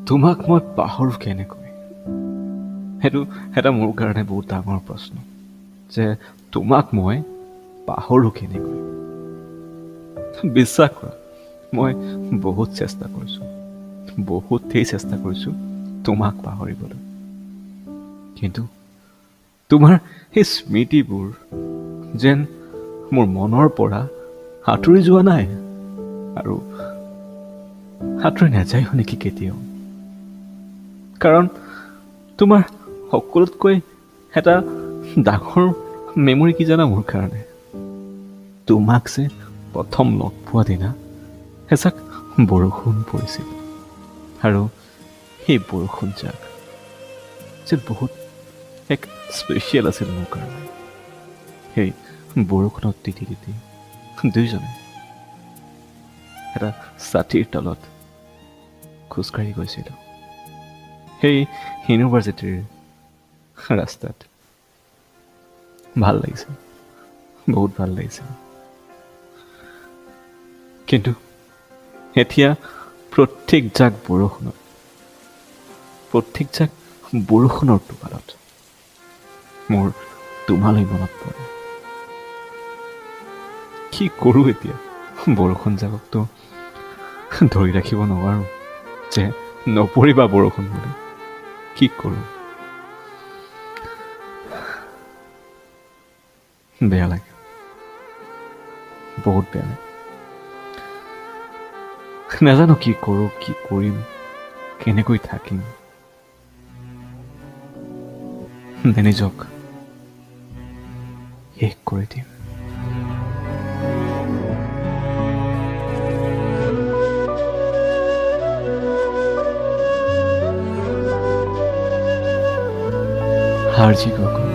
তোমাক মই পাহৰো কেনেকৈ? সেইটো এটা মোৰ কাৰণে বহুত ডাঙৰ প্ৰশ্ন যে তোমাক মই পাহৰো কেনেকৈ। বিশ্বাস কৰা, মই বহুত চেষ্টা কৰিছোঁ, বহুতেই চেষ্টা কৰিছোঁ তোমাক পাহৰিবলৈ, কিন্তু তোমাৰ সেই স্মৃতিবোৰ যেন মোৰ মনৰ পৰা আঁতৰি যোৱা নাই, আৰু আঁতৰি নাযায়ো নেকি কেতিয়াও। কাৰণ তোমাৰ সকলোতকৈ এটা ডাঙৰ মেমৰি কি জানা মোৰ কাৰণে? তোমাক যে প্ৰথম লগ পোৱা দিনা এজাক বৰষুণ পৰিছিল, আৰু সেই বৰষুণ জাক যে বহুত এক স্পেচিয়েল আছিল মোৰ কাৰণে। সেই বৰষুণত তিতি তিতি দুইজনে এটা ছাতিৰ তলত খোজকাঢ়ি গৈছিলোঁ সেই ইউনিভাৰ্চিটিৰ ৰাস্তাত। ভাল লাগিছিল, বহুত ভাল লাগিছিল। কিন্তু এতিয়া প্ৰত্যেক জাক বৰষুণৰ টোপালত মোৰ তোমালৈ মনত পৰে। কি কৰোঁ এতিয়া? বৰষুণ জাককতো ধৰি ৰাখিব নোৱাৰোঁ যে নপৰিবা বৰষুণ বুলি। কি কৰোঁ? বেয়া লাগে, বহুত বেয়া লাগে। নাজানো কি কৰোঁ, কি কৰিম, কেনেকৈ থাকিম। নিজক শেষ কৰি দিম। হাৰ্জি গগৈ।